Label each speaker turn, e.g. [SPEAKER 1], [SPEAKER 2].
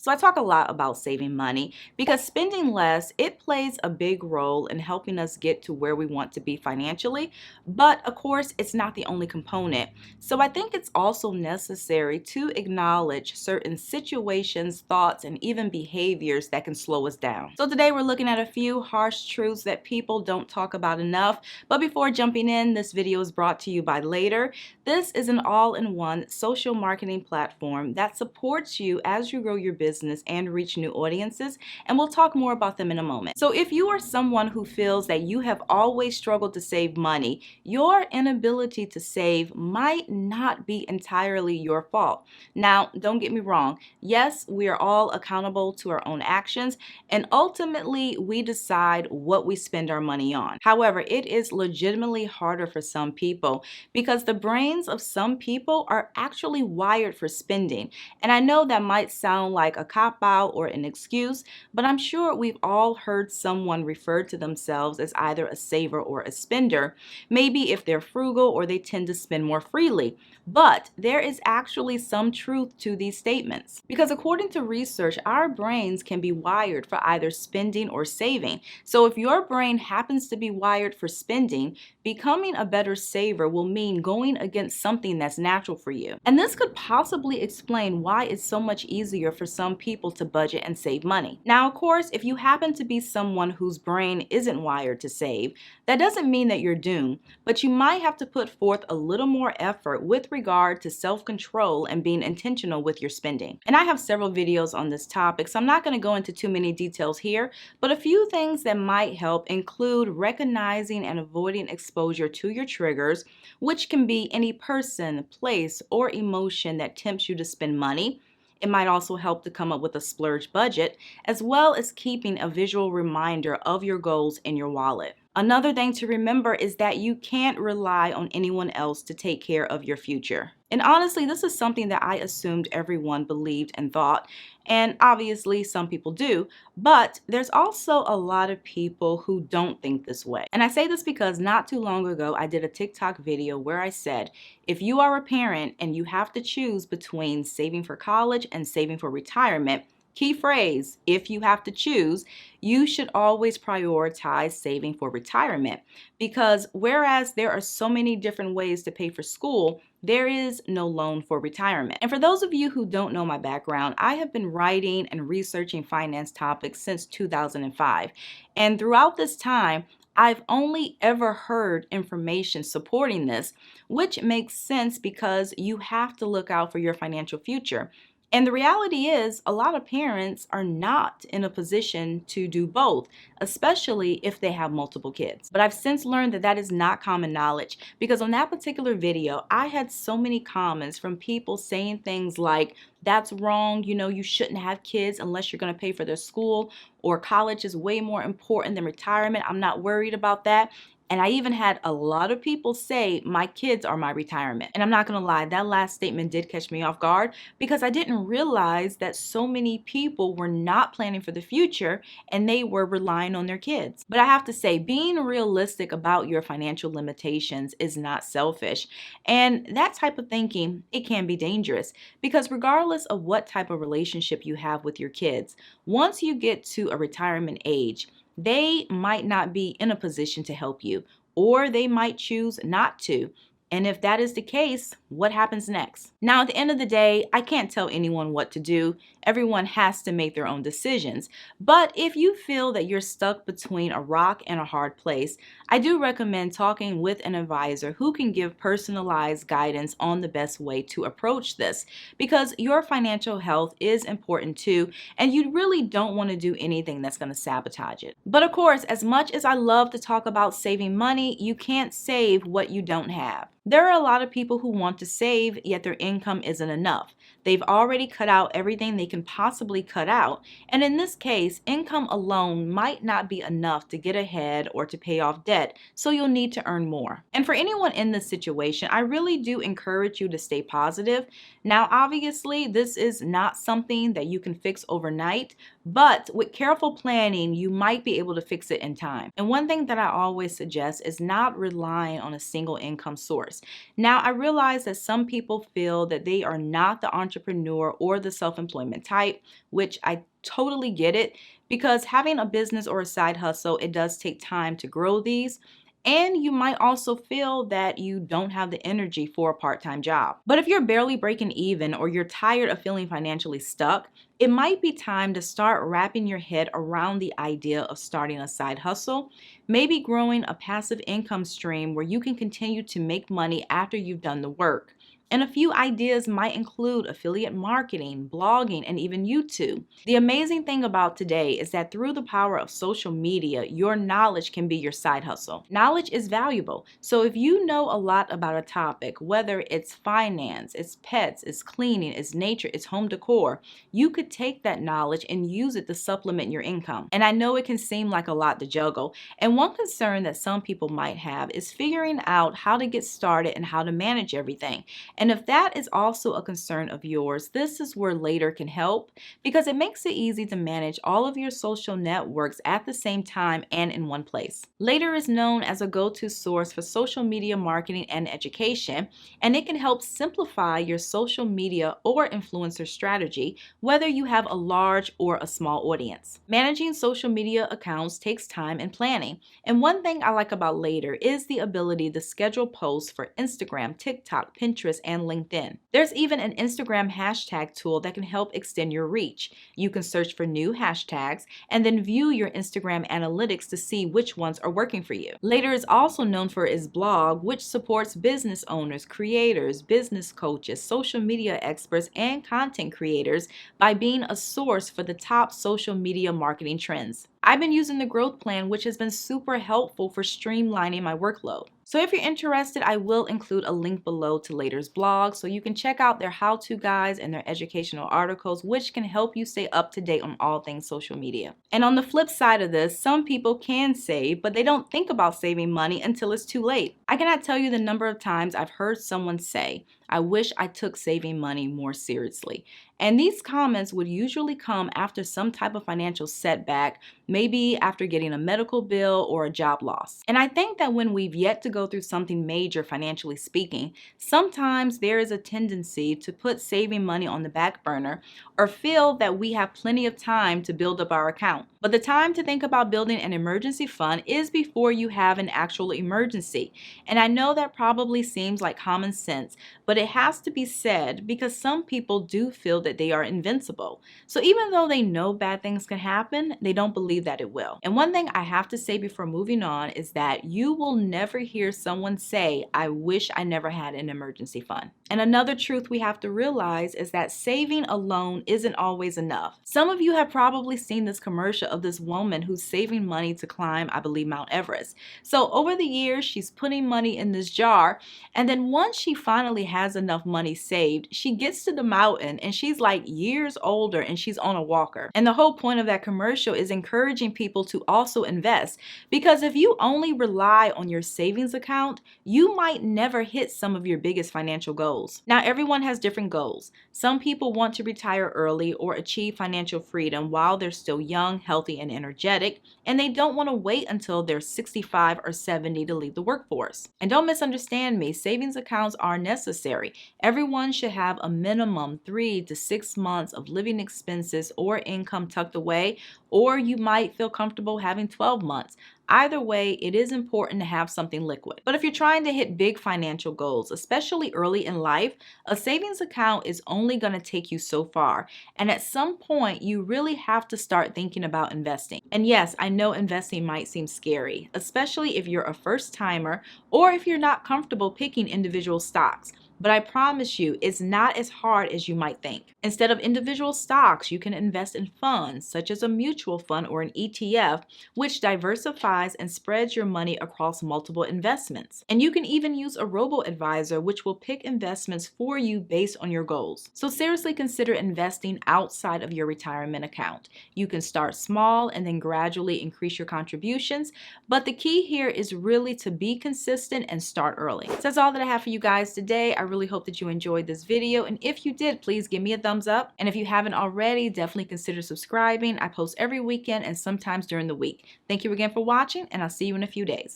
[SPEAKER 1] So I talk a lot about saving money because spending less, it plays a big role in helping us get to where we want to be financially. But of course, it's not the only component. So I think it's also necessary to acknowledge certain situations, thoughts, and even behaviors that can slow us down. So today we're looking at a few harsh truths that people don't talk about enough. But before jumping in, this video is brought to you by Later. This is an all-in-one social marketing platform that supports you as you grow your business and reach new audiences, and we'll talk more about them in a moment. So if you are someone who feels that you have always struggled to save money, your inability to save might not be entirely your fault. Now, don't get me wrong. Yes, we are all accountable to our own actions, and ultimately we decide what we spend our money on. However, it is legitimately harder for some people because the brains of some people are actually wired for spending. And I know that might sound like a cop-out or an excuse, but I'm sure we've all heard someone refer to themselves as either a saver or a spender, maybe if they're frugal or they tend to spend more freely. But there is actually some truth to these statements because according to research, our brains can be wired for either spending or saving. So if your brain happens to be wired for spending, becoming a better saver will mean going against something that's natural for you. And this could possibly explain why it's so much easier for some people to budget and save money. Now, of course, if you happen to be someone whose brain isn't wired to save, that doesn't mean that you're doomed, but you might have to put forth a little more effort with regard to self-control and being intentional with your spending. And I have several videos on this topic, so I'm not going to go into too many details here, but a few things that might help include recognizing and avoiding exposure to your triggers, which can be any person, place, or emotion that tempts you to spend money. It might also help to come up with a splurge budget, as well as keeping a visual reminder of your goals in your wallet. Another thing to remember is that you can't rely on anyone else to take care of your future. And honestly, this is something that I assumed everyone believed and thought, and obviously some people do, but there's also a lot of people who don't think this way. And I say this because not too long ago, I did a TikTok video where I said, if you are a parent and you have to choose between saving for college and saving for retirement, key phrase, if you have to choose, you should always prioritize saving for retirement because whereas there are so many different ways to pay for school, there is no loan for retirement. And for those of you who don't know my background, I have been writing and researching finance topics since 2005. And throughout this time, I've only ever heard information supporting this, which makes sense because you have to look out for your financial future. And the reality is, a lot of parents are not in a position to do both, especially if they have multiple kids. But I've since learned that that is not common knowledge because on that particular video, I had so many comments from people saying things like, that's wrong, you shouldn't have kids unless you're going to pay for their school, or college is way more important than retirement. I'm not worried about that. And I even had a lot of people say my kids are my retirement. And I'm not going to lie, that last statement did catch me off guard because I didn't realize that so many people were not planning for the future and they were relying on their kids. But I have to say, being realistic about your financial limitations is not selfish. And that type of thinking, it can be dangerous because regardless of what type of relationship you have with your kids, once you get to a retirement age, they might not be in a position to help you, or they might choose not to. And if that is the case, what happens next? Now, at the end of the day, I can't tell anyone what to do. Everyone has to make their own decisions. But if you feel that you're stuck between a rock and a hard place, I do recommend talking with an advisor who can give personalized guidance on the best way to approach this, because your financial health is important too, and you really don't want to do anything that's going to sabotage it. But of course, as much as I love to talk about saving money, you can't save what you don't have. There are a lot of people who want to save, yet their income isn't enough. They've already cut out everything they can possibly cut out, and in this case, income alone might not be enough to get ahead or to pay off debt, so you'll need to earn more. And for anyone in this situation, I really do encourage you to stay positive. Now, obviously, this is not something that you can fix overnight, but with careful planning, you might be able to fix it in time. And one thing that I always suggest is not relying on a single income source. Now, I realize that some people feel that they are not the entrepreneur or the self-employment type, which I totally get it because having a business or a side hustle, it does take time to grow these. And you might also feel that you don't have the energy for a part-time job. But if you're barely breaking even or you're tired of feeling financially stuck, it might be time to start wrapping your head around the idea of starting a side hustle, maybe growing a passive income stream where you can continue to make money after you've done the work. And a few ideas might include affiliate marketing, blogging, and even YouTube. The amazing thing about today is that through the power of social media, your knowledge can be your side hustle. Knowledge is valuable. So if you know a lot about a topic, whether it's finance, it's pets, it's cleaning, it's nature, it's home decor, you could take that knowledge and use it to supplement your income. And I know it can seem like a lot to juggle. And one concern that some people might have is figuring out how to get started and how to manage everything. And if that is also a concern of yours, this is where Later can help because it makes it easy to manage all of your social networks at the same time and in one place. Later is known as a go-to source for social media marketing and education, and it can help simplify your social media or influencer strategy, whether you have a large or a small audience. Managing social media accounts takes time and planning, and one thing I like about Later is the ability to schedule posts for Instagram, TikTok, Pinterest, and LinkedIn. There's even an Instagram hashtag tool that can help extend your reach. You can search for new hashtags and then view your Instagram analytics to see which ones are working for you. Later is also known for its blog, which supports business owners, creators, business coaches, social media experts, and content creators by being a source for the top social media marketing trends. I've been using the growth plan, which has been super helpful for streamlining my workload. So if you're interested, I will include a link below to Later's blog so you can check out their how-to guides and their educational articles, which can help you stay up to date on all things social media. And on the flip side of this, some people can save, but they don't think about saving money until it's too late. I cannot tell you the number of times I've heard someone say, "I wish I took saving money more seriously." And these comments would usually come after some type of financial setback, maybe after getting a medical bill or a job loss. And I think that when we've yet to go through something major financially speaking, sometimes there is a tendency to put saving money on the back burner or feel that we have plenty of time to build up our account. But the time to think about building an emergency fund is before you have an actual emergency. And I know that probably seems like common sense, but it has to be said because some people do feel that they are invincible. So even though they know bad things can happen, they don't believe that it will. And one thing I have to say before moving on is that you will never hear someone say, "I wish I never had an emergency fund." And another truth we have to realize is that saving alone isn't always enough. Some of you have probably seen this commercial of this woman who's saving money to climb, I believe, Mount Everest. So over the years, she's putting money in this jar, and then once she finally has enough money saved, she gets to the mountain and she's like years older and she's on a walker. And the whole point of that commercial is encouraging people to also invest, because if you only rely on your savings account, you might never hit some of your biggest financial goals. Now, everyone has different goals. Some people want to retire early or achieve financial freedom while they're still young, healthy, and energetic, and they don't want to wait until they're 65 or 70 to leave the workforce. And don't misunderstand me, savings accounts are necessary. Everyone should have a minimum 3 to 6 months of living expenses or income tucked away, or you might feel comfortable having 12 months. Either way, it is important to have something liquid. But if you're trying to hit big financial goals, especially early in life, a savings account is only going to take you so far. And at some point, you really have to start thinking about investing. And yes, I know investing might seem scary, especially if you're a first timer or if you're not comfortable picking individual stocks. But I promise you, it's not as hard as you might think. Instead of individual stocks, you can invest in funds, such as a mutual fund or an ETF, which diversifies and spreads your money across multiple investments. And you can even use a robo-advisor, which will pick investments for you based on your goals. So seriously consider investing outside of your retirement account. You can start small and then gradually increase your contributions, but the key here is really to be consistent and start early. So that's all that I have for you guys today. I really hope that you enjoyed this video, and if you did, please give me a thumbs up, and if you haven't already, definitely consider subscribing. I post every weekend and sometimes during the week. Thank you again for watching, and I'll see you in a few days.